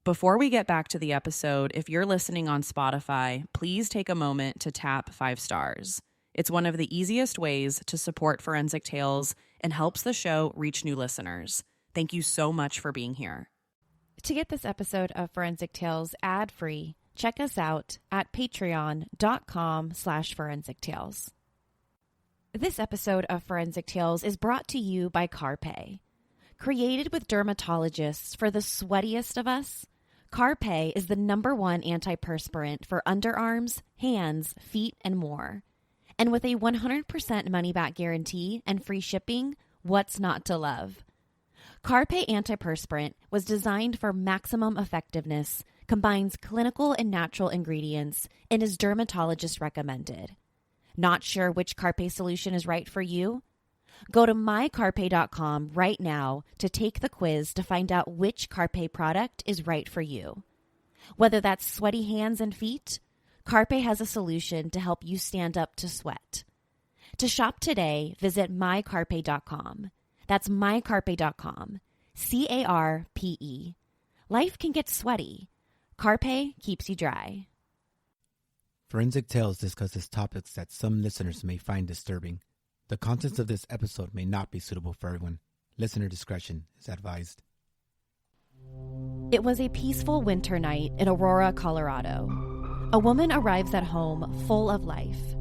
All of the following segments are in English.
Before we get back to the episode, if you're listening on Spotify, please take a moment to tap 5 stars. It's one of the easiest ways to support Forensic Tales and helps the show reach new listeners. Thank you so much for being here. To get this episode of Forensic Tales ad-free, check us out at patreon.com/Forensic Tales. This episode of Forensic Tales is brought to you by Carpe. Created with dermatologists for the sweatiest of us, Carpe is the #1 antiperspirant for underarms, hands, feet, and more. And with a 100% money-back guarantee and free shipping, what's not to love? Carpe antiperspirant was designed for maximum effectiveness, combines clinical and natural ingredients, and is dermatologist recommended. Not sure which Carpe solution is right for you? Go to mycarpe.com right now to take the quiz to find out which Carpe product is right for you. Whether that's sweaty hands and feet, Carpe has a solution to help you stand up to sweat. To shop today, visit mycarpe.com. That's mycarpe.com. CARPE. Life can get sweaty. Carpe keeps you dry. Forensic Tales discusses topics that some listeners may find disturbing. The contents of this episode may not be suitable for everyone. Listener discretion is advised. It was a peaceful winter night in Aurora, Colorado. A woman arrives at home full of life.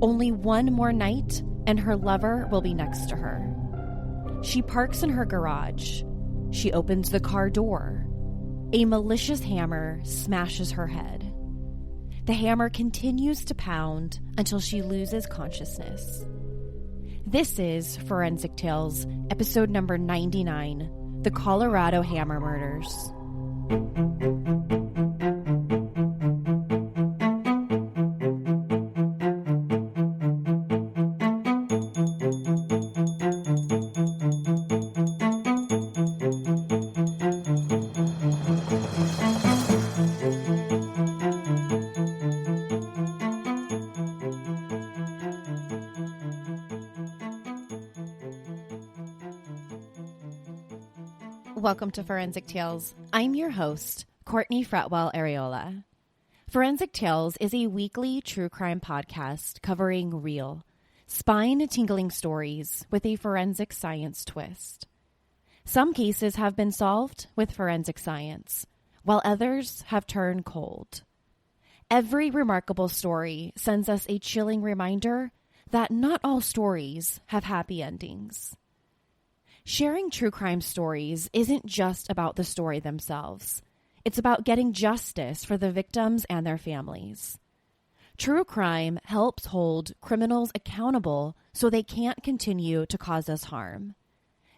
Only one more night, and her lover will be next to her. She parks in her garage. She opens the car door. A malicious hammer smashes her head. The hammer continues to pound until she loses consciousness. This is Forensic Tales, episode number 99, The Colorado Hammer Murders. Welcome to Forensic Tales. I'm your host, Courtney Fretwell Areola. Forensic Tales is a weekly true crime podcast covering real, spine-tingling stories with a forensic science twist. Some cases have been solved with forensic science, while others have turned cold. Every remarkable story sends us a chilling reminder that not all stories have happy endings. Sharing true crime stories isn't just about the story themselves. It's about getting justice for the victims and their families. True crime helps hold criminals accountable so they can't continue to cause us harm.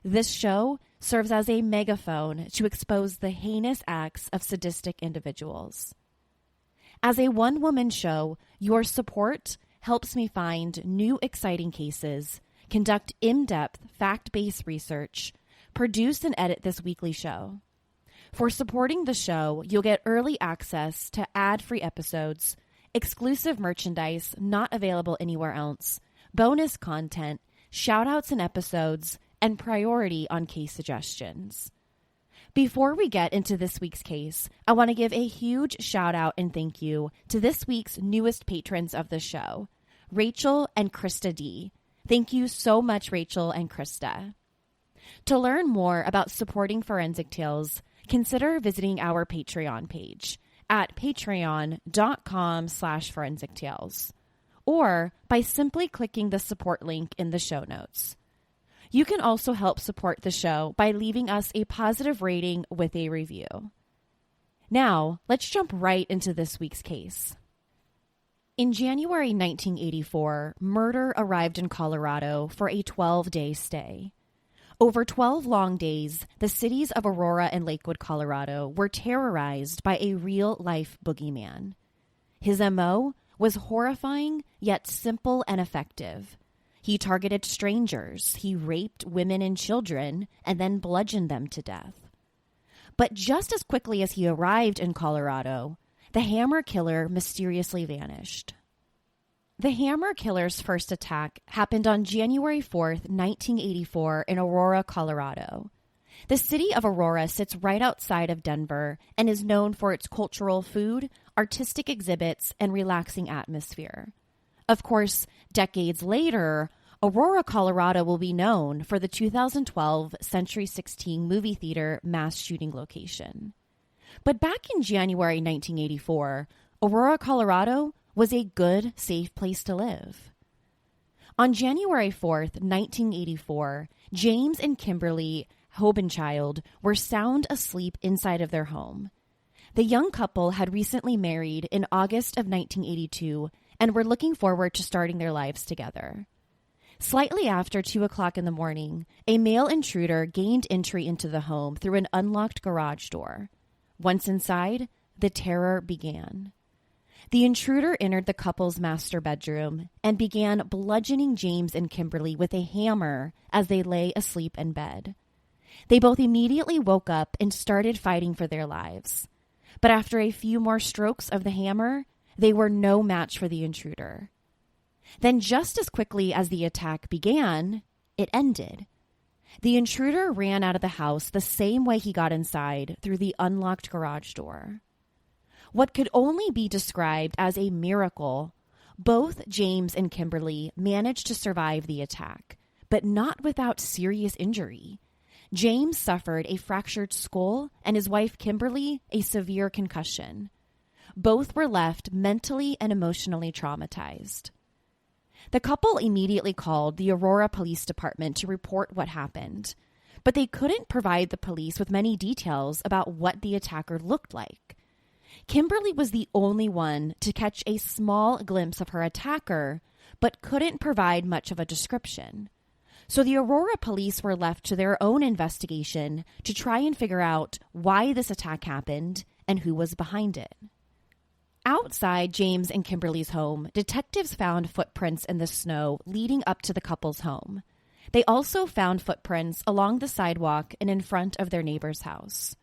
This show serves as a megaphone to expose the heinous acts of sadistic individuals. As a one-woman show, your support helps me find new exciting cases, conduct in-depth, fact-based research, produce and edit this weekly show. For supporting the show, you'll get early access to ad-free episodes, exclusive merchandise not available anywhere else, bonus content, shout-outs in episodes, and priority on case suggestions. Before we get into this week's case, I want to give a huge shout-out and thank you to this week's newest patrons of the show, Rachel and Krista D. Thank you so much, Rachel and Krista. To learn more about supporting Forensic Tales, consider visiting our Patreon page at patreon.com/Forensic Tales, or by simply clicking the support link in the show notes. You can also help support the show by leaving us a positive rating with a review. Now, let's jump right into this week's case. In January 1984, murder arrived in Colorado for a 12-day stay. Over 12 long days, the cities of Aurora and Lakewood, Colorado, were terrorized by a real-life boogeyman. His M.O. was horrifying, yet simple and effective. He targeted strangers, he raped women and children, and then bludgeoned them to death. But just as quickly as he arrived in Colorado, the Hammer Killer mysteriously vanished. The Hammer Killer's first attack happened on January 4th, 1984 in Aurora, Colorado. The city of Aurora sits right outside of Denver and is known for its cultural food, artistic exhibits, and relaxing atmosphere. Of course, decades later, Aurora, Colorado will be known for the 2012 Century 16 movie theater mass shooting location. But back in January 1984, Aurora, Colorado was a good, safe place to live. On January 4th, 1984, James and Kimberly Hobenchild were sound asleep inside of their home. The young couple had recently married in August of 1982 and were looking forward to starting their lives together. Slightly after 2 o'clock in the morning, a male intruder gained entry into the home through an unlocked garage door. Once inside, the terror began. The intruder entered the couple's master bedroom and began bludgeoning James and Kimberly with a hammer as they lay asleep in bed. They both immediately woke up and started fighting for their lives. But after a few more strokes of the hammer, they were no match for the intruder. Then just as quickly as the attack began, it ended. The intruder ran out of the house the same way he got inside, through the unlocked garage door. What could only be described as a miracle, both James and Kimberly managed to survive the attack, but not without serious injury. James suffered a fractured skull and his wife Kimberly a severe concussion. Both were left mentally and emotionally traumatized. The couple immediately called the Aurora Police Department to report what happened, but they couldn't provide the police with many details about what the attacker looked like. Kimberly was the only one to catch a small glimpse of her attacker, but couldn't provide much of a description. So the Aurora police were left to their own investigation to try and figure out why this attack happened and who was behind it. Outside James and Kimberly's home, detectives found footprints in the snow leading up to the couple's home. They also found footprints along the sidewalk and in front of their neighbor's house.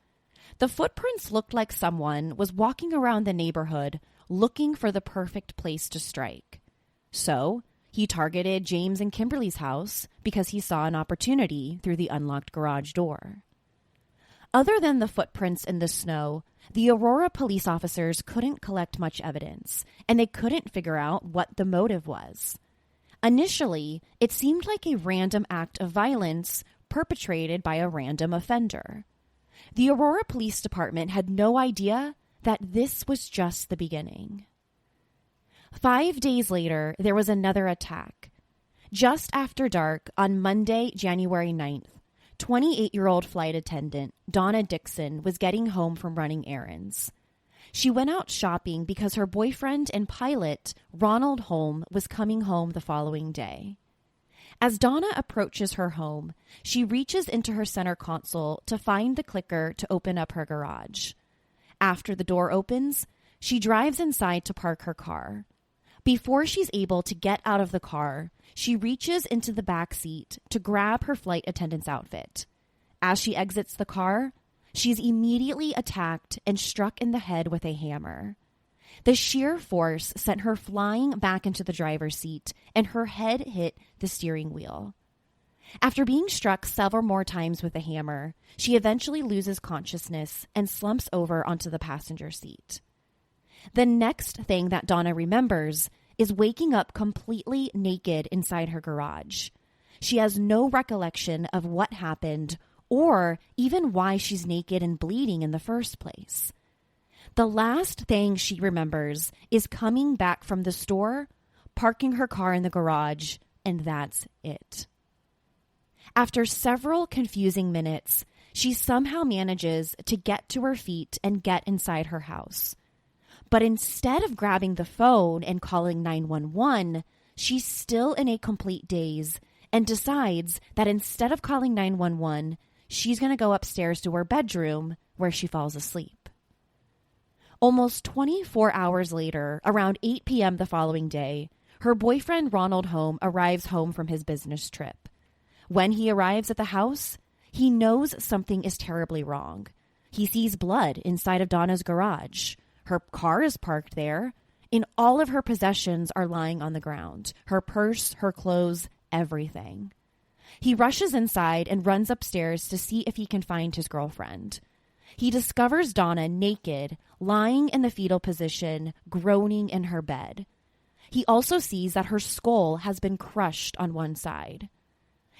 The footprints looked like someone was walking around the neighborhood looking for the perfect place to strike. So he targeted James and Kimberly's house because he saw an opportunity through the unlocked garage door. Other than the footprints in the snow, the Aurora police officers couldn't collect much evidence, and they couldn't figure out what the motive was. Initially, it seemed like a random act of violence perpetrated by a random offender. The Aurora Police Department had no idea that this was just the beginning. 5 days later, there was another attack. Just after dark on Monday, January 9th, 28-year-old flight attendant Donna Dixon was getting home from running errands. She went out shopping because her boyfriend and pilot, Ronald Holm, was coming home the following day. As Donna approaches her home, she reaches into her center console to find the clicker to open up her garage. After the door opens, she drives inside to park her car. Before she's able to get out of the car, she reaches into the back seat to grab her flight attendant's outfit. As she exits the car, she's immediately attacked and struck in the head with a hammer. The sheer force sent her flying back into the driver's seat, and her head hit the steering wheel. After being struck several more times with a hammer, she eventually loses consciousness and slumps over onto the passenger seat. The next thing that Donna remembers is waking up completely naked inside her garage. She has no recollection of what happened or even why she's naked and bleeding in the first place. The last thing she remembers is coming back from the store, parking her car in the garage, and that's it. After several confusing minutes, she somehow manages to get to her feet and get inside her house. But instead of grabbing the phone and calling 911, she's still in a complete daze and decides that instead of calling 911, she's going to go upstairs to her bedroom where she falls asleep. Almost 24 hours later, around 8 p.m. the following day, her boyfriend Ronald Holm arrives home from his business trip. When he arrives at the house, he knows something is terribly wrong. He sees blood inside of Donna's garage. Her car is parked there, and all of her possessions are lying on the ground. Her purse, her clothes, everything. He rushes inside and runs upstairs to see if he can find his girlfriend. He discovers Donna naked, lying in the fetal position, groaning in her bed. He also sees that her skull has been crushed on one side.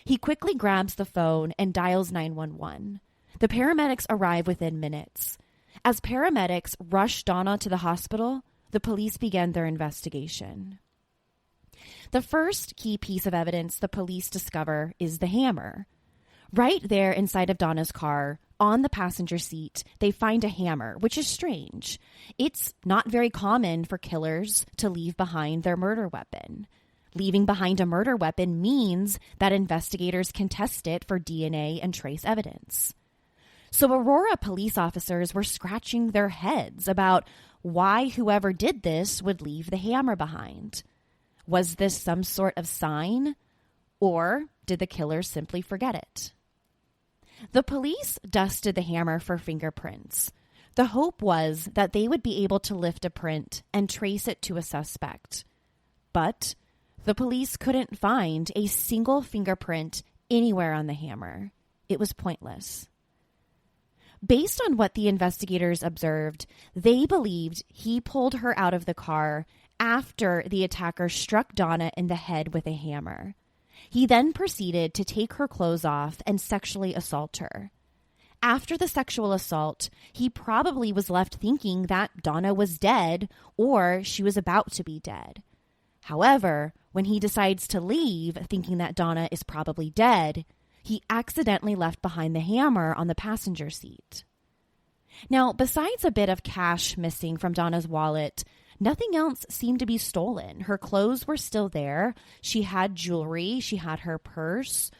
He quickly grabs the phone and dials 911. The paramedics arrive within minutes. As paramedics rush Donna to the hospital, the police begin their investigation. The first key piece of evidence the police discover is the hammer. Right there inside of Donna's car, on the passenger seat, they find a hammer, which is strange. It's not very common for killers to leave behind their murder weapon. Leaving behind a murder weapon means that investigators can test it for DNA and trace evidence. So Aurora police officers were scratching their heads about why whoever did this would leave the hammer behind. Was this some sort of sign, or did the killer simply forget it? The police dusted the hammer for fingerprints. The hope was that they would be able to lift a print and trace it to a suspect. But the police couldn't find a single fingerprint anywhere on the hammer. It was pointless. Based on what the investigators observed, they believed he pulled her out of the car after the attacker struck Donna in the head with a hammer. He then proceeded to take her clothes off and sexually assault her. After the sexual assault, he probably was left thinking that Donna was dead or she was about to be dead. However, when he decides to leave, thinking that Donna is probably dead, he accidentally left behind the hammer on the passenger seat. Now, besides a bit of cash missing from Donna's wallet, nothing else seemed to be stolen. Her clothes were still there. She had jewelry. She had her purse.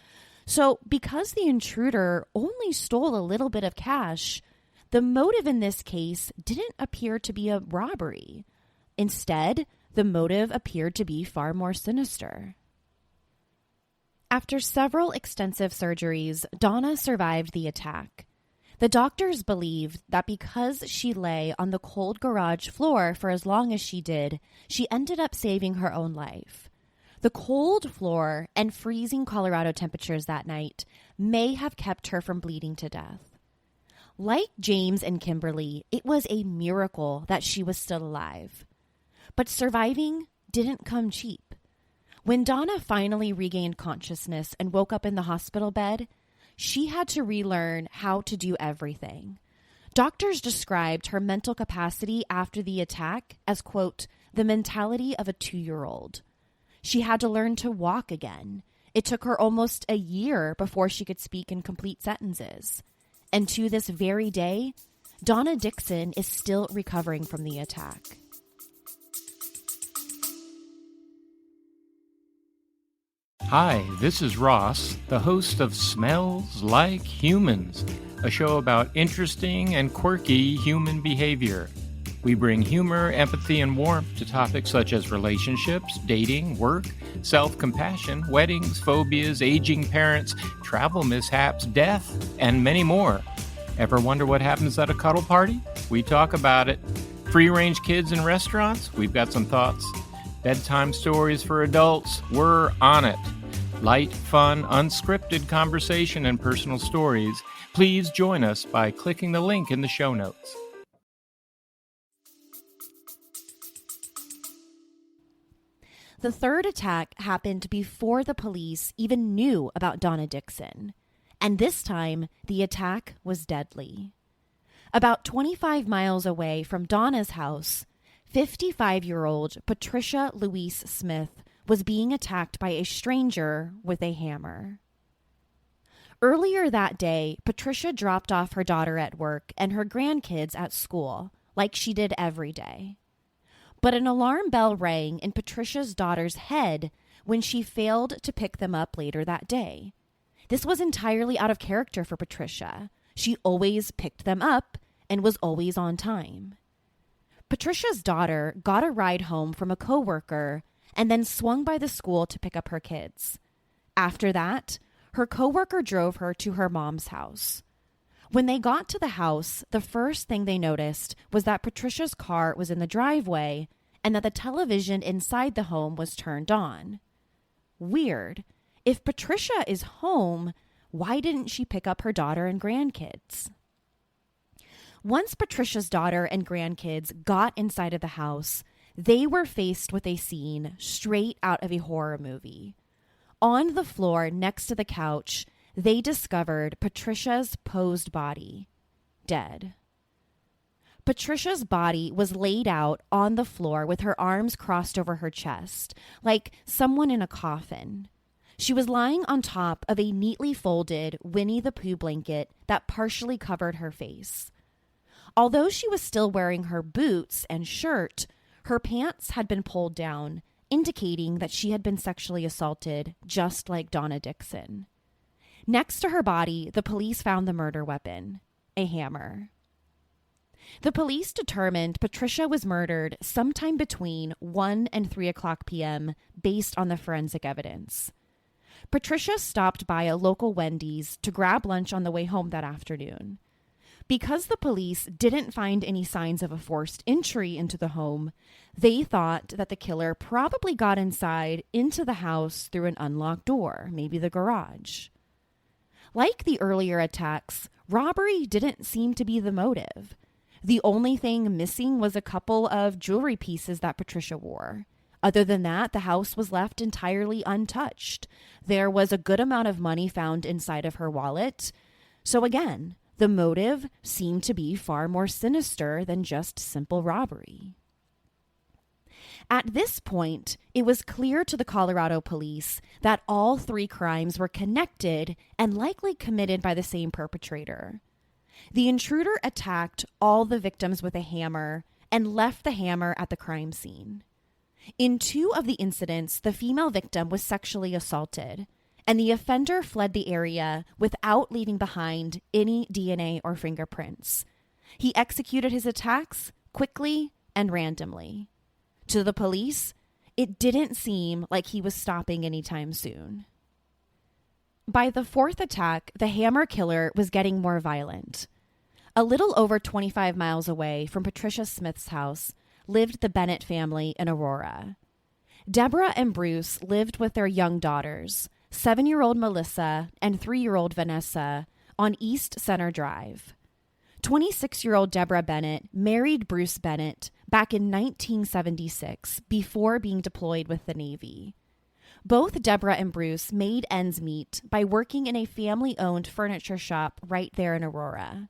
So because the intruder only stole a little bit of cash, the motive in this case didn't appear to be a robbery. Instead, the motive appeared to be far more sinister. After several extensive surgeries, Donna survived the attack. The doctors believed that because she lay on the cold garage floor for as long as she did, she ended up saving her own life. The cold floor and freezing Colorado temperatures that night may have kept her from bleeding to death. Like James and Kimberly, it was a miracle that she was still alive. But surviving didn't come cheap. When Donna finally regained consciousness and woke up in the hospital bed, she had to relearn how to do everything. Doctors described her mental capacity after the attack as, quote, the mentality of a 2-year-old. She had to learn to walk again. It took her almost a year before she could speak in complete sentences. And to this very day, Donna Dixon is still recovering from the attack. Hi, this is Ross, the host of Smells Like Humans, a show about interesting and quirky human behavior. We bring humor, empathy, and warmth to topics such as relationships, dating, work, self-compassion, weddings, phobias, aging parents, travel mishaps, death, and many more. Ever wonder what happens at a cuddle party? We talk about it. Free-range kids in restaurants? We've got some thoughts. Bedtime stories for adults? We're on it. Light, fun, unscripted conversation and personal stories. Please join us by clicking the link in the show notes. The third attack happened before the police even knew about Donna Dixon. And this time, the attack was deadly. About 25 miles away from Donna's house, 55-year-old Patricia Louise Smith was being attacked by a stranger with a hammer. Earlier that day, Patricia dropped off her daughter at work and her grandkids at school, like she did every day. But an alarm bell rang in Patricia's daughter's head when she failed to pick them up later that day. This was entirely out of character for Patricia. She always picked them up and was always on time. Patricia's daughter got a ride home from a coworker and then swung by the school to pick up her kids. After that, her coworker drove her to her mom's house. When they got to the house, the first thing they noticed was that Patricia's car was in the driveway and that the television inside the home was turned on. Weird. If Patricia is home, why didn't she pick up her daughter and grandkids? Once Patricia's daughter and grandkids got inside of the house, they were faced with a scene straight out of a horror movie. On the floor next to the couch, they discovered Patricia's posed body, dead. Patricia's body was laid out on the floor with her arms crossed over her chest, like someone in a coffin. She was lying on top of a neatly folded Winnie the Pooh blanket that partially covered her face. Although she was still wearing her boots and shirt, her pants had been pulled down, indicating that she had been sexually assaulted, just like Donna Dixon. Next to her body, the police found the murder weapon, a hammer. The police determined Patricia was murdered sometime between 1 and 3 o'clock p.m. based on the forensic evidence. Patricia stopped by a local Wendy's to grab lunch on the way home that afternoon. Because the police didn't find any signs of a forced entry into the home, they thought that the killer probably got inside into the house through an unlocked door, maybe the garage. Like the earlier attacks, robbery didn't seem to be the motive. The only thing missing was a couple of jewelry pieces that Patricia wore. Other than that, the house was left entirely untouched. There was a good amount of money found inside of her wallet. So again, the motive seemed to be far more sinister than just simple robbery. At this point, it was clear to the Colorado police that all 3 crimes were connected and likely committed by the same perpetrator. The intruder attacked all the victims with a hammer and left the hammer at the crime scene. In 2 of the incidents, the female victim was sexually assaulted, and the offender fled the area without leaving behind any DNA or fingerprints. He executed his attacks quickly and randomly. To the police, it didn't seem like he was stopping anytime soon. By the 4th attack, the hammer killer was getting more violent. A little over 25 miles away from Patricia Smith's house lived the Bennett family in Aurora. Deborah and Bruce lived with their young daughters, 7-year-old Melissa and 3-year-old Vanessa, on East Center Drive. 26-year-old Deborah Bennett married Bruce Bennett back in 1976 before being deployed with the Navy. Both Deborah and Bruce made ends meet by working in a family-owned furniture shop right there in Aurora.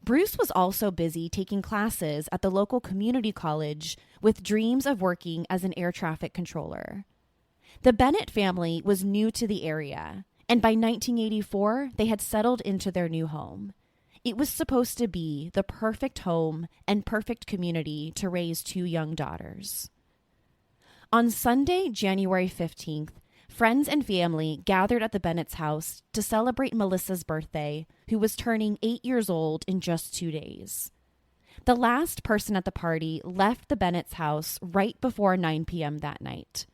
Bruce was also busy taking classes at the local community college with dreams of working as an air traffic controller. The Bennett family was new to the area, and by 1984, they had settled into their new home. It was supposed to be the perfect home and perfect community to raise 2 young daughters. On Sunday, January 15th, friends and family gathered at the Bennett's house to celebrate Melissa's birthday, who was turning 8 years old in just 2 days. The last person at the party left the Bennett's house right before 9 p.m. that night.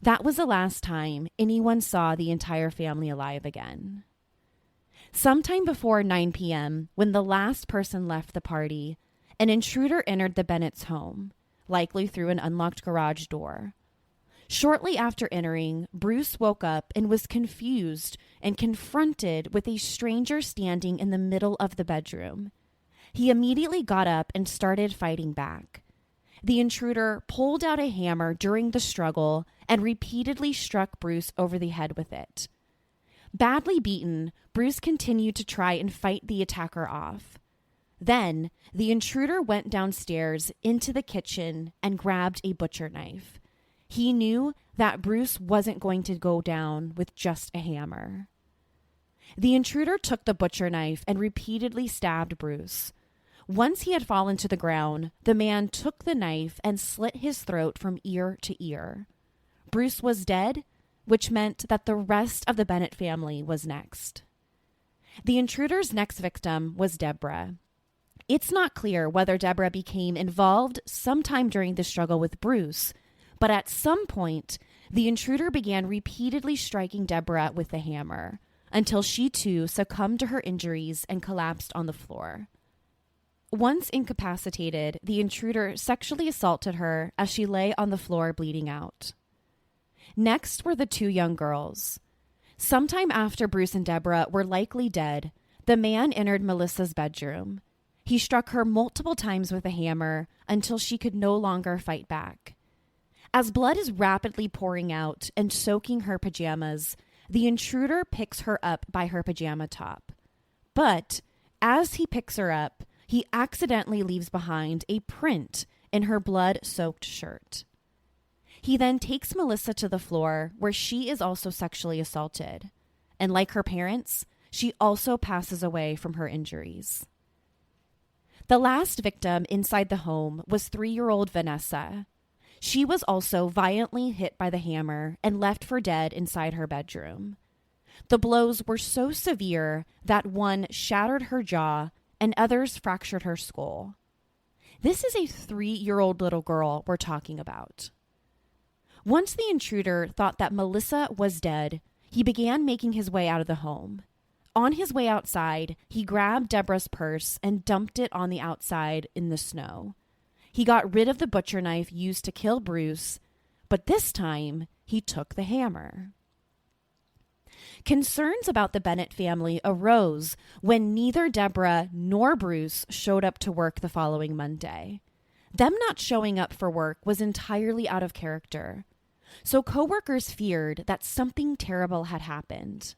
That was the last time anyone saw the entire family alive again. Sometime before 9 p.m., when the last person left the party, an intruder entered the Bennett's home, likely through an unlocked garage door. Shortly after entering, Bruce woke up and was confused and confronted with a stranger standing in the middle of the bedroom. He immediately got up and started fighting back. The intruder pulled out a hammer during the struggle and repeatedly struck Bruce over the head with it. Badly beaten, Bruce continued to try and fight the attacker off. Then, the intruder went downstairs into the kitchen and grabbed a butcher knife. He knew that Bruce wasn't going to go down with just a hammer. The intruder took the butcher knife and repeatedly stabbed Bruce. Once he had fallen to the ground, the man took the knife and slit his throat from ear to ear. Bruce was dead, which meant that the rest of the Bennett family was next. The intruder's next victim was Deborah. It's not clear whether Deborah became involved sometime during the struggle with Bruce, but at some point, the intruder began repeatedly striking Deborah with the hammer until she too succumbed to her injuries and collapsed on the floor. Once incapacitated, the intruder sexually assaulted her as she lay on the floor bleeding out. Next were the 2 young girls. Sometime after Bruce and Deborah were likely dead, the man entered Melissa's bedroom. He struck her multiple times with a hammer until she could no longer fight back. As blood is rapidly pouring out and soaking her pajamas, the intruder picks her up by her pajama top. But as he picks her up, he accidentally leaves behind a print in her blood-soaked shirt. He then takes Melissa to the floor where she is also sexually assaulted. And like her parents, she also passes away from her injuries. The last victim inside the home was 3-year-old Vanessa. She was also violently hit by the hammer and left for dead inside her bedroom. The blows were so severe that one shattered her jaw and others fractured her skull. This is a 3-year-old little girl we're talking about. Once the intruder thought that Melissa was dead, he began making his way out of the home. On his way outside, he grabbed Deborah's purse and dumped it on the outside in the snow. He got rid of the butcher knife used to kill Bruce, but this time he took the hammer. Concerns about the Bennett family arose when neither Deborah nor Bruce showed up to work the following Monday. Them not showing up for work was entirely out of character, so coworkers feared that something terrible had happened.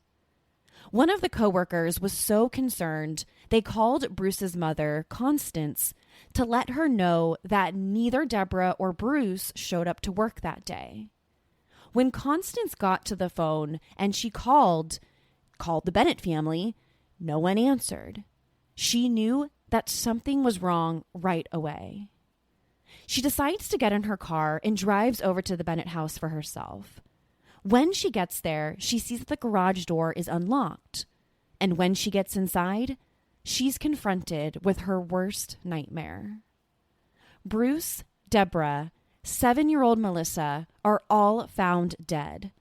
One of the coworkers was so concerned, they called Bruce's mother, Constance, to let her know that neither Deborah or Bruce showed up to work that day. When Constance got to the phone and she called the Bennett family, no one answered. She knew that something was wrong right away. She decides to get in her car and drives over to the Bennett house for herself. When she gets there, she sees that the garage door is unlocked. And when she gets inside, she's confronted with her worst nightmare. Bruce, Deborah, 7-year-old Melissa are all found dead.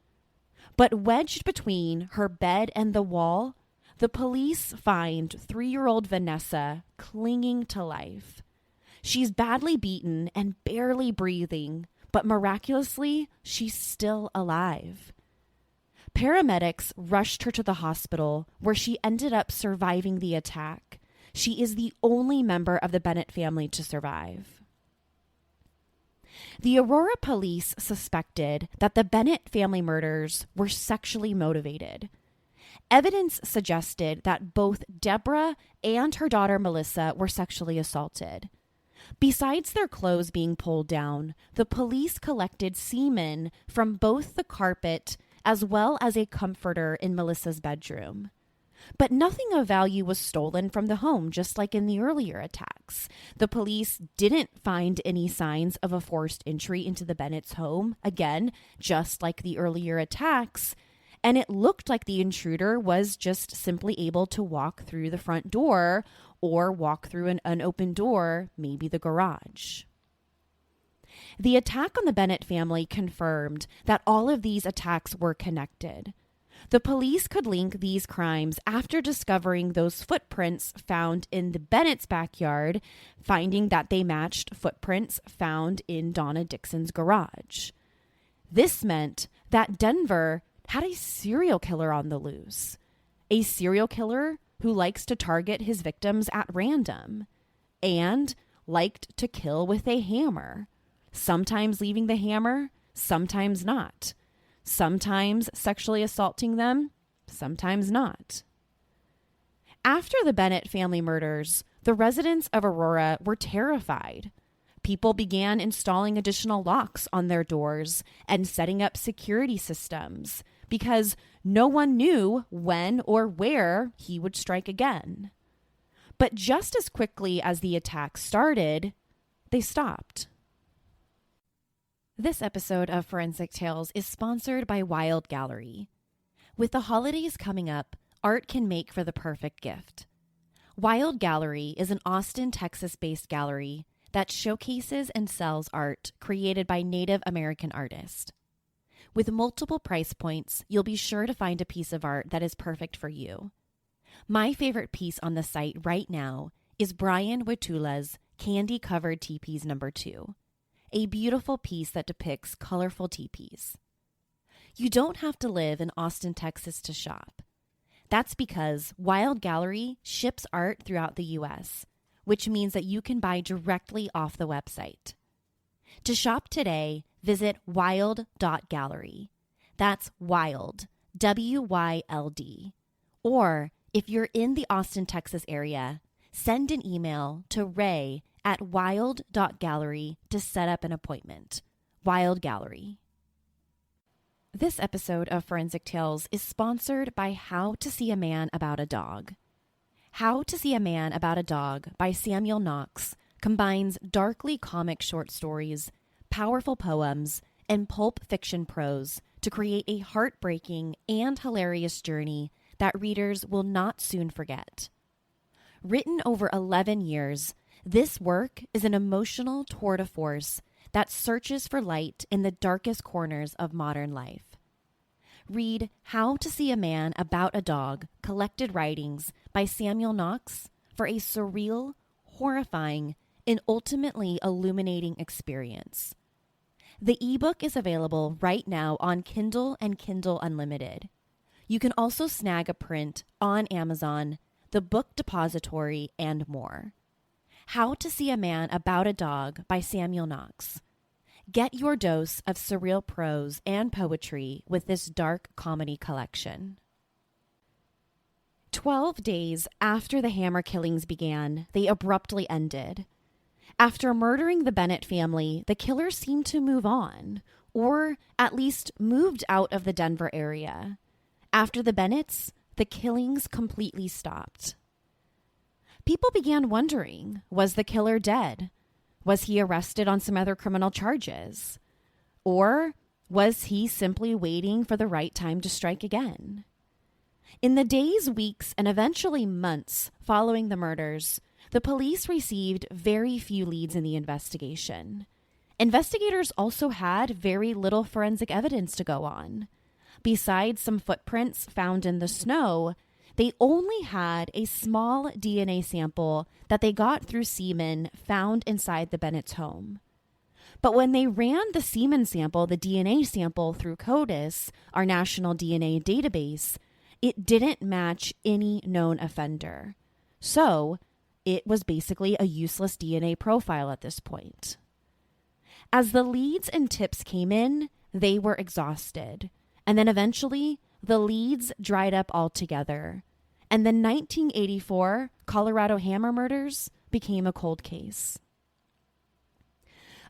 But wedged between her bed and the wall, the police find 3-year-old Vanessa clinging to life. She's badly beaten and barely breathing, but miraculously, she's still alive. Paramedics rushed her to the hospital, where she ended up surviving the attack. She is the only member of the Bennett family to survive. The Aurora police suspected that the Bennett family murders were sexually motivated. Evidence suggested that both Deborah and her daughter Melissa were sexually assaulted. Besides their clothes being pulled down, the police collected semen from both the carpet as well as a comforter in Melissa's bedroom. But nothing of value was stolen from the home, just like in the earlier attacks. The police didn't find any signs of a forced entry into the Bennett's home, again, just like the earlier attacks. And it looked like the intruder was just simply able to walk through the front door or walk through an unopened door, maybe the garage. The attack on the Bennett family confirmed that all of these attacks were connected. The police could link these crimes after discovering those footprints found in the Bennett's backyard, finding that they matched footprints found in Donna Dixon's garage. This meant that Denver had a serial killer on the loose, a serial killer who likes to target his victims at random and liked to kill with a hammer, sometimes leaving the hammer, sometimes not. Sometimes sexually assaulting them, sometimes not. After the Bennett family murders, the residents of Aurora were terrified. People began installing additional locks on their doors and setting up security systems because no one knew when or where he would strike again. But just as quickly as the attack started, they stopped. This episode of Forensic Tales is sponsored by Wild Gallery. With the holidays coming up, art can make for the perfect gift. Wild Gallery is an Austin, Texas-based gallery that showcases and sells art created by Native American artists. With multiple price points, you'll be sure to find a piece of art that is perfect for you. My favorite piece on the site right now is Brian Wetula's Candy-Covered Teepees No. 2. A beautiful piece that depicts colorful teepees. You don't have to live in Austin, Texas to shop. That's because Wild Gallery ships art throughout the U.S., which means that you can buy directly off the website. To shop today, visit wild.gallery. That's wild, W-Y-L-D. Or if you're in the Austin, Texas area, send an email to ray@wild.gallery to set up an appointment. Wild Gallery. This episode of Forensic Tales is sponsored by How to See a Man About a Dog. How to See a Man About a Dog by Samuel Knox combines darkly comic short stories, powerful poems, and pulp fiction prose to create a heartbreaking and hilarious journey that readers will not soon forget. Written over 11 years, this work is an emotional tour de force that searches for light in the darkest corners of modern life. Read How to See a Man About a Dog, Collected Writings by Samuel Knox for a surreal, horrifying, and ultimately illuminating experience. The ebook is available right now on Kindle and Kindle Unlimited. You can also snag a print on Amazon, the Book Depository, and more. How to See a Man About a Dog by Samuel Knox. Get your dose of surreal prose and poetry with this dark comedy collection. 12 days after the Hammer killings began, they abruptly ended. After murdering the Bennett family, the killer seemed to move on, or at least moved out of the Denver area. After the Bennetts, the killings completely stopped. People began wondering, was the killer dead? Was he arrested on some other criminal charges? Or was he simply waiting for the right time to strike again? In the days, weeks, and eventually months following the murders, the police received very few leads in the investigation. Investigators also had very little forensic evidence to go on. Besides some footprints found in the snow, they only had a small DNA sample that they got through semen found inside the Bennett's home. But when they ran the semen sample, the DNA sample, through CODIS, our national DNA database, it didn't match any known offender. So it was basically a useless DNA profile at this point. As the leads and tips came in, they were exhausted. And then eventually, the leads dried up altogether, and the 1984 Colorado Hammer murders became a cold case.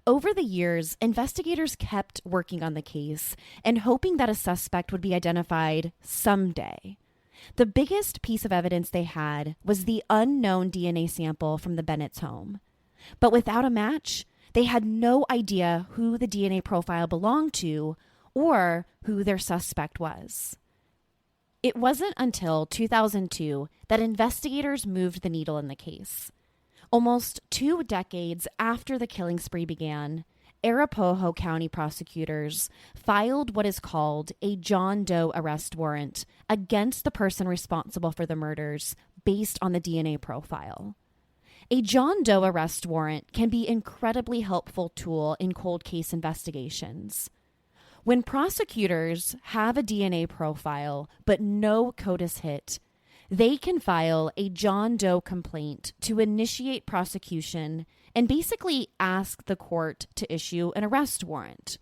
Over the years, investigators kept working on the case and hoping that a suspect would be identified someday. The biggest piece of evidence they had was the unknown DNA sample from the Bennett's home. But without a match, they had no idea who the DNA profile belonged to or who their suspect was. It wasn't until 2002 that investigators moved the needle in the case. Almost 2 decades after the killing spree began, Arapahoe County prosecutors filed what is called a John Doe arrest warrant against the person responsible for the murders based on the DNA profile. A John Doe arrest warrant can be an incredibly helpful tool in cold case investigations. When prosecutors have a DNA profile but no CODIS hit, they can file a John Doe complaint to initiate prosecution and basically ask the court to issue an arrest warrant.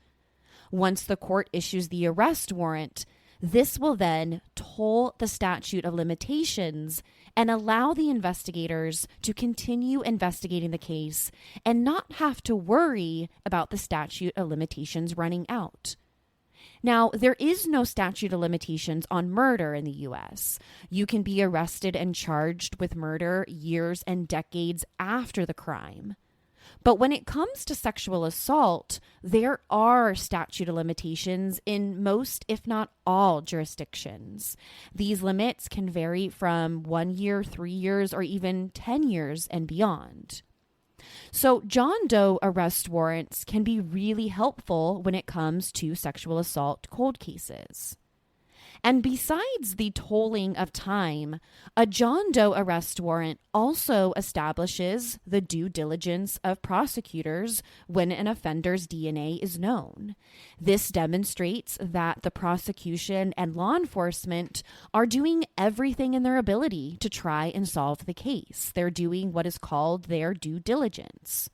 Once the court issues the arrest warrant, this will then toll the statute of limitations and allow the investigators to continue investigating the case and not have to worry about the statute of limitations running out. Now, there is no statute of limitations on murder in the U.S. You can be arrested and charged with murder years and decades after the crime. But when it comes to sexual assault, there are statute of limitations in most, if not all, jurisdictions. These limits can vary from 1 year, 3 years, or even 10 years and beyond. So John Doe arrest warrants can be really helpful when it comes to sexual assault cold cases. And besides the tolling of time, a John Doe arrest warrant also establishes the due diligence of prosecutors when an offender's DNA is known. This demonstrates that the prosecution and law enforcement are doing everything in their ability to try and solve the case. They're doing what is called their due diligence.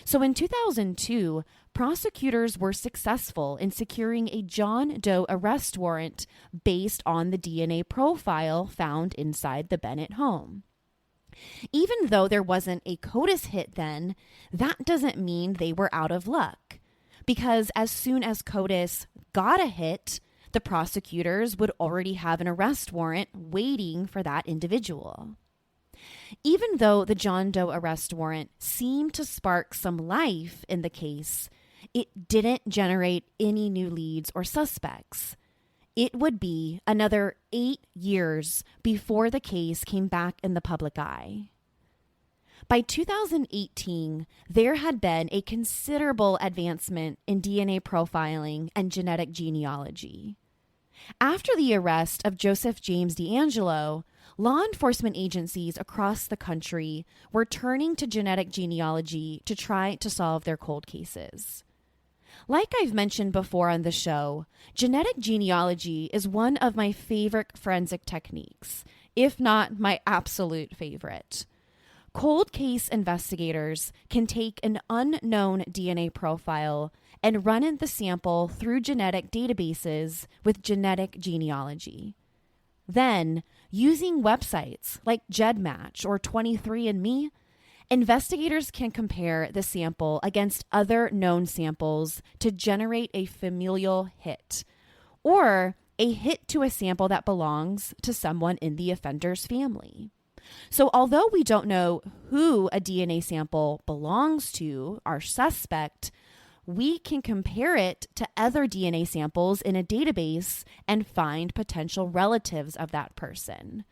So in 2002, prosecutors were successful in securing a John Doe arrest warrant based on the DNA profile found inside the Bennett home. Even though there wasn't a CODIS hit then, that doesn't mean they were out of luck. Because as soon as CODIS got a hit, the prosecutors would already have an arrest warrant waiting for that individual. Even though the John Doe arrest warrant seemed to spark some life in the case, it didn't generate any new leads or suspects. It would be another 8 years before the case came back in the public eye. By 2018, there had been a considerable advancement in DNA profiling and genetic genealogy. After the arrest of Joseph James DeAngelo, law enforcement agencies across the country were turning to genetic genealogy to try to solve their cold cases. Like I've mentioned before on the show, genetic genealogy is one of my favorite forensic techniques, if not my absolute favorite. Cold case investigators can take an unknown DNA profile and run in the sample through genetic databases with genetic genealogy. Then, using websites like GEDmatch or 23andMe, investigators can compare the sample against other known samples to generate a familial hit, or a hit to a sample that belongs to someone in the offender's family. So although we don't know who a DNA sample belongs to, our suspect, we can compare it to other DNA samples in a database and find potential relatives of that person.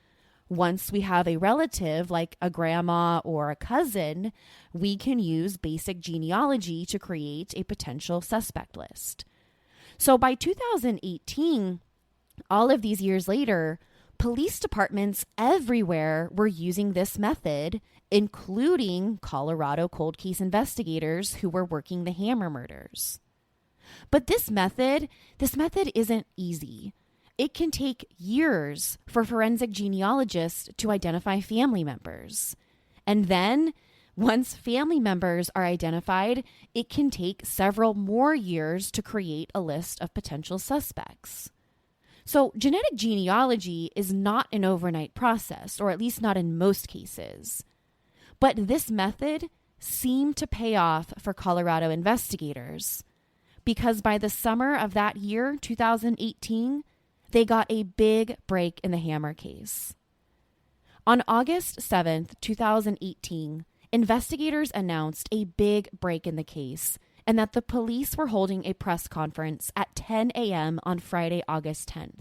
Once we have a relative like a grandma or a cousin, we can use basic genealogy to create a potential suspect list. So by 2018, all of these years later, police departments everywhere were using this method, including Colorado cold case investigators who were working the Hammer murders. But this method isn't easy. It can take years for forensic genealogists to identify family members. And then, once family members are identified, it can take several more years to create a list of potential suspects. So genetic genealogy is not an overnight process, or at least not in most cases. But this method seemed to pay off for Colorado investigators, because by the summer of that year, 2018, they got a big break in the Hammer case. On August 7th, 2018, investigators announced a big break in the case and that the police were holding a press conference at 10 a.m. on Friday, August 10th.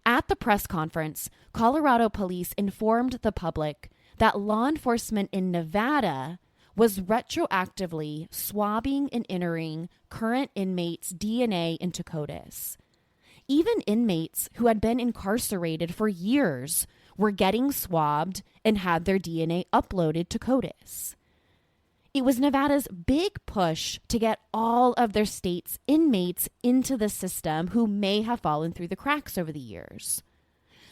At the press conference, Colorado police informed the public that law enforcement in Nevada was retroactively swabbing and entering current inmates' DNA into CODIS. Even inmates who had been incarcerated for years were getting swabbed and had their DNA uploaded to CODIS. It was Nevada's big push to get all of their state's inmates into the system who may have fallen through the cracks over the years.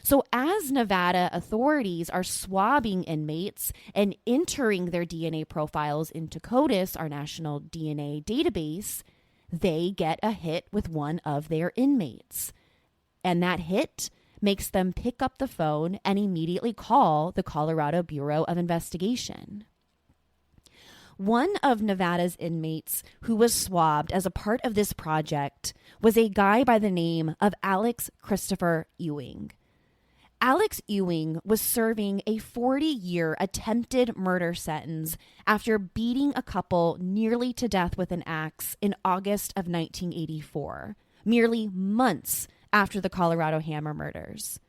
So as Nevada authorities are swabbing inmates and entering their DNA profiles into CODIS, our national DNA database, they get a hit with one of their inmates. And that hit makes them pick up the phone and immediately call the Colorado Bureau of Investigation. One of Nevada's inmates who was swabbed as a part of this project was a guy by the name of Alex Christopher Ewing. Alex Ewing was serving a 40-year attempted murder sentence after beating a couple nearly to death with an axe in August of 1984, merely months after the Colorado Hammer murders.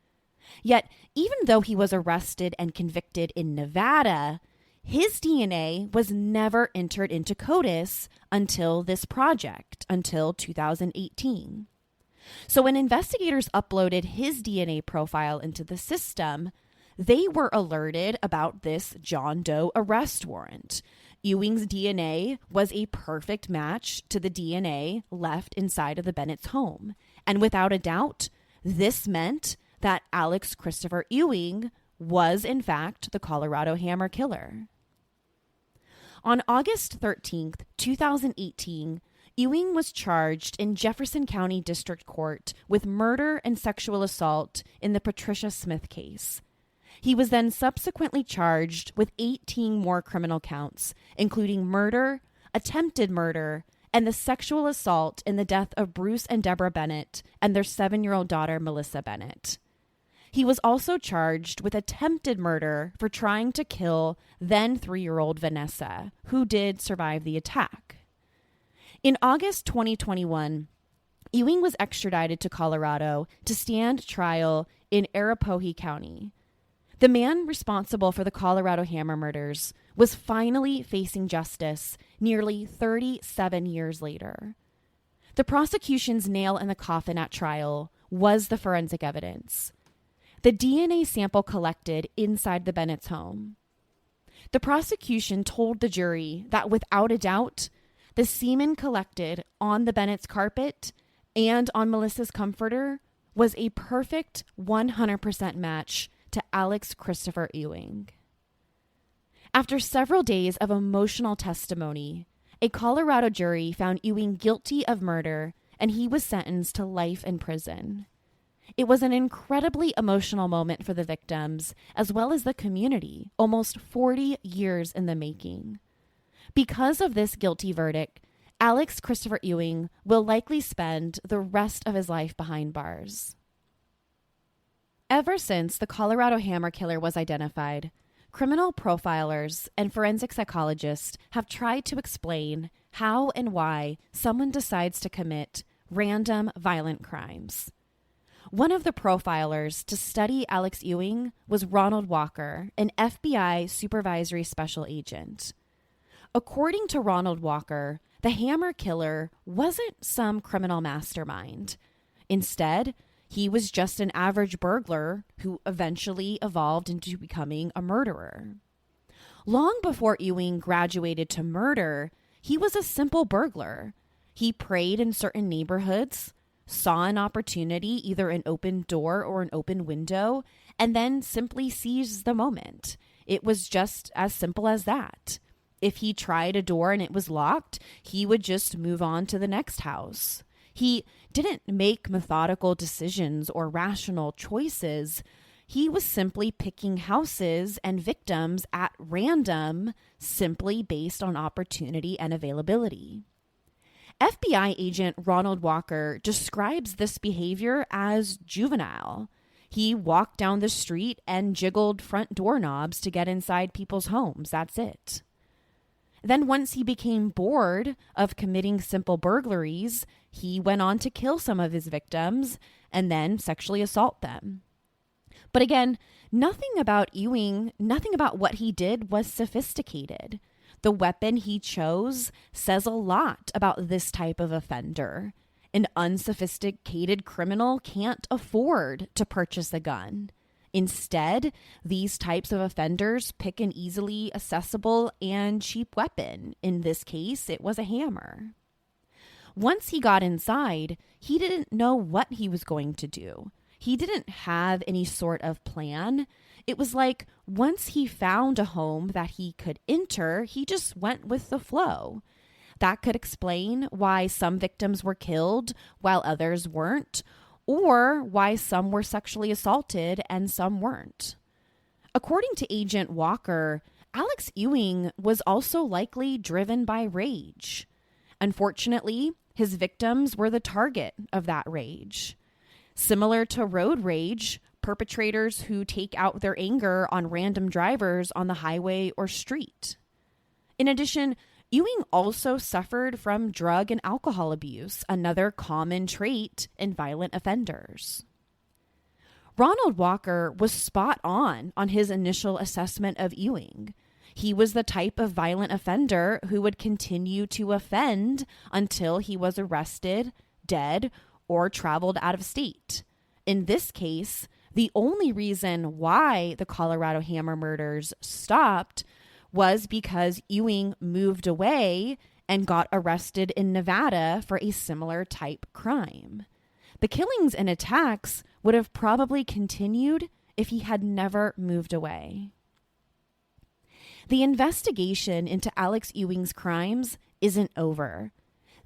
Yet, even though he was arrested and convicted in Nevada, his DNA was never entered into CODIS until this project, until 2018. So when investigators uploaded his DNA profile into the system, they were alerted about this John Doe arrest warrant. Ewing's DNA was a perfect match to the DNA left inside of the Bennett's home. And without a doubt, this meant that Alex Christopher Ewing was, in fact, the Colorado Hammer Killer. On August 13th, 2018, Ewing was charged in Jefferson County District Court with murder and sexual assault in the Patricia Smith case. He was then subsequently charged with 18 more criminal counts, including murder, attempted murder, and the sexual assault in the death of Bruce and Deborah Bennett and their 7-year-old daughter, Melissa Bennett. He was also charged with attempted murder for trying to kill then 3-year-old Vanessa, who did survive the attack. In August 2021, Ewing was extradited to Colorado to stand trial in Arapahoe County. The man responsible for the Colorado Hammer murders was finally facing justice nearly 37 years later. The prosecution's nail in the coffin at trial was the forensic evidence, the DNA sample collected inside the Bennett's home. The prosecution told the jury that without a doubt, the semen collected on the Bennett's carpet and on Melissa's comforter was a perfect 100% match to Alex Christopher Ewing. After several days of emotional testimony, a Colorado jury found Ewing guilty of murder and he was sentenced to life in prison. It was an incredibly emotional moment for the victims as well as the community, almost 40 years in the making. Because of this guilty verdict, Alex Christopher Ewing will likely spend the rest of his life behind bars. Ever since the Colorado Hammer Killer was identified, criminal profilers and forensic psychologists have tried to explain how and why someone decides to commit random violent crimes. One of the profilers to study Alex Ewing was Ronald Walker, an FBI supervisory special agent. According to Ronald Walker, the Hammer Killer wasn't some criminal mastermind. Instead, he was just an average burglar who eventually evolved into becoming a murderer. Long before Ewing graduated to murder, he was a simple burglar. He preyed in certain neighborhoods, saw an opportunity, either an open door or an open window, and then simply seized the moment. It was just as simple as that. If he tried a door and it was locked, he would just move on to the next house. He didn't make methodical decisions or rational choices. He was simply picking houses and victims at random, simply based on opportunity and availability. FBI agent Ronald Walker describes this behavior as juvenile. He walked down the street and jiggled front doorknobs to get inside people's homes. That's it. Then once he became bored of committing simple burglaries, he went on to kill some of his victims and then sexually assault them. But again, nothing about Ewing, nothing about what he did was sophisticated. The weapon he chose says a lot about this type of offender. An unsophisticated criminal can't afford to purchase a gun. Instead, these types of offenders pick an easily accessible and cheap weapon. In this case, it was a hammer. Once he got inside, he didn't know what he was going to do. He didn't have any sort of plan. It was like once he found a home that he could enter, he just went with the flow. That could explain why some victims were killed while others weren't, or why some were sexually assaulted and some weren't. According to Agent Walker, Alex Ewing was also likely driven by rage. Unfortunately, his victims were the target of that rage. Similar to road rage, perpetrators who take out their anger on random drivers on the highway or street. In addition, Ewing also suffered from drug and alcohol abuse, another common trait in violent offenders. Ronald Walker was spot on his initial assessment of Ewing. He was the type of violent offender who would continue to offend until he was arrested, dead, or traveled out of state. In this case, the only reason why the Colorado Hammer murders stopped was because Ewing moved away and got arrested in Nevada for a similar type crime. The killings and attacks would have probably continued if he had never moved away. The investigation into Alex Ewing's crimes isn't over.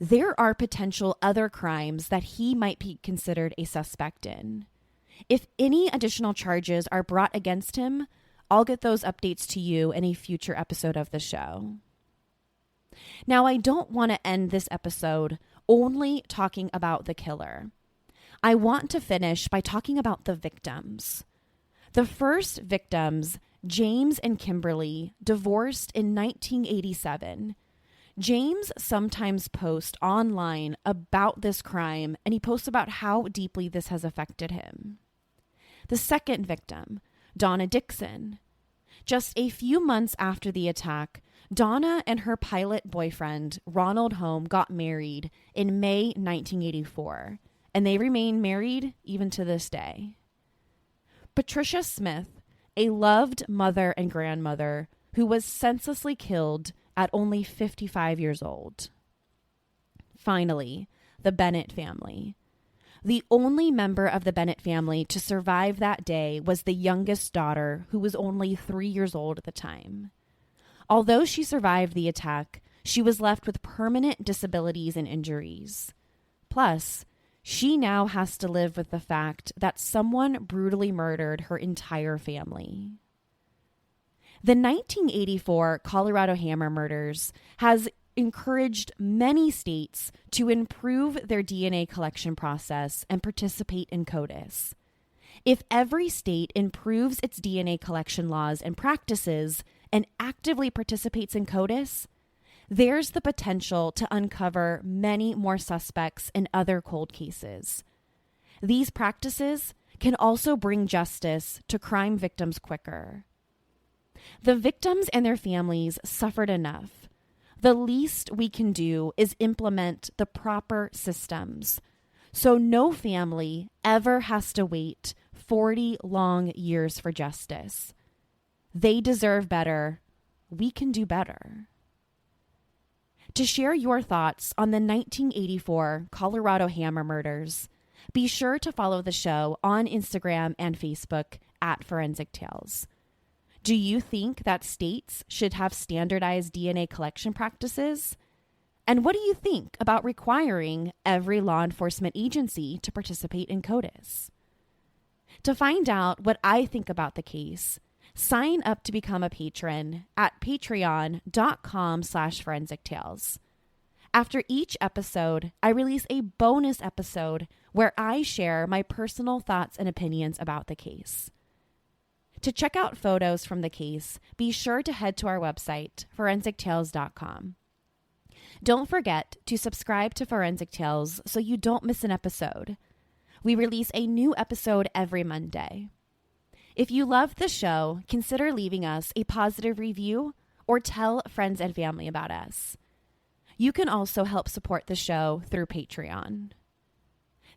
There are potential other crimes that he might be considered a suspect in. If any additional charges are brought against him, I'll get those updates to you in a future episode of the show. Now, I don't want to end this episode only talking about the killer. I want to finish by talking about the victims. The first victims, James and Kimberly, divorced in 1987. James sometimes posts online about this crime, and he posts about how deeply this has affected him. The second victim, Donna Dixon. Just a few months after the attack, Donna and her pilot boyfriend, Ronald Holm, got married in May 1984, and they remain married even to this day. Patricia Smith, a loved mother and grandmother who was senselessly killed at only 55 years old. Finally, the Bennett family. The only member of the Bennett family to survive that day was the youngest daughter, who was only 3 years old at the time. Although she survived the attack, she was left with permanent disabilities and injuries. Plus, she now has to live with the fact that someone brutally murdered her entire family. The 1984 Colorado Hammer murders has encouraged many states to improve their DNA collection process and participate in CODIS. If every state improves its DNA collection laws and practices and actively participates in CODIS, there's the potential to uncover many more suspects in other cold cases. These practices can also bring justice to crime victims quicker. The victims and their families suffered enough. The least we can do is implement the proper systems, so no family ever has to wait 40 long years for justice. They deserve better. We can do better. To share your thoughts on the 1984 Colorado Hammer murders, be sure to follow the show on Instagram and Facebook at Forensic Tales. Do you think that states should have standardized DNA collection practices? And what do you think about requiring every law enforcement agency to participate in CODIS? To find out what I think about the case, sign up to become a patron at patreon.com/forensictales. After each episode, I release a bonus episode where I share my personal thoughts and opinions about the case. To check out photos from the case, be sure to head to our website, forensictales.com. Don't forget to subscribe to Forensic Tales so you don't miss an episode. We release a new episode every Monday. If you love the show, consider leaving us a positive review or tell friends and family about us. You can also help support the show through Patreon.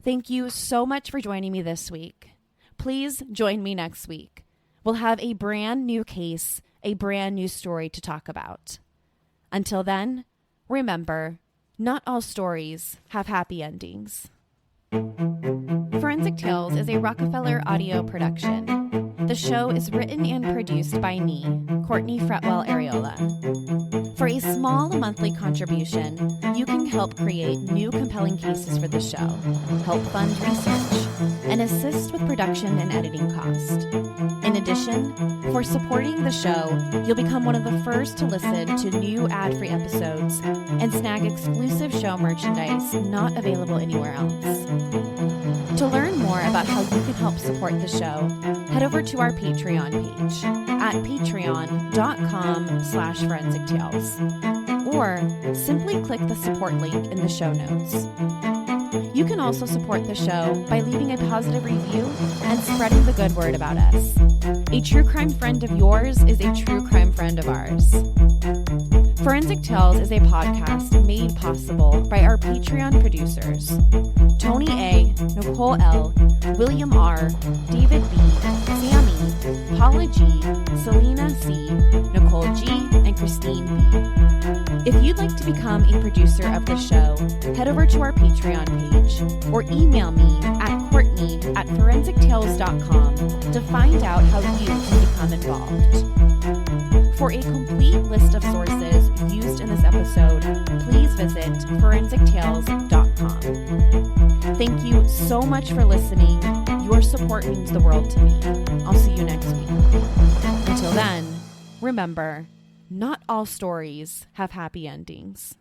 Thank you so much for joining me this week. Please join me next week. We'll have a brand new case, a brand new story to talk about. Until then, remember, not all stories have happy endings. Forensic Tales is a Rockefeller audio production. The show is written and produced by me, Courtney Fretwell Areola. For a small monthly contribution, you can help create new compelling cases for the show, help fund research, and assist with production and editing cost. In addition, for supporting the show, you'll become one of the first to listen to new ad-free episodes and snag exclusive show merchandise not available anywhere else. To learn more about how you can help support the show, head over to our Patreon page at patreon.com/forensictales, or simply click the support link in the show notes. You can also support the show by leaving a positive review and spreading the good word about us. A true crime friend of yours is a true crime friend of ours. Forensic Tales is a podcast made possible by our Patreon producers, Tony A., Nicole L., William R., David B., Sammy, Paula G., Selena C., Nicole G., and Christine B. If you'd like to become a producer of the show, head over to our Patreon page or email me at Courtney@forensictales.com to find out how you can become involved. For a complete list of sources used in this episode, please visit forensictales.com. Thank you so much for listening. Your support means the world to me. I'll see you next week. Until then, remember, not all stories have happy endings.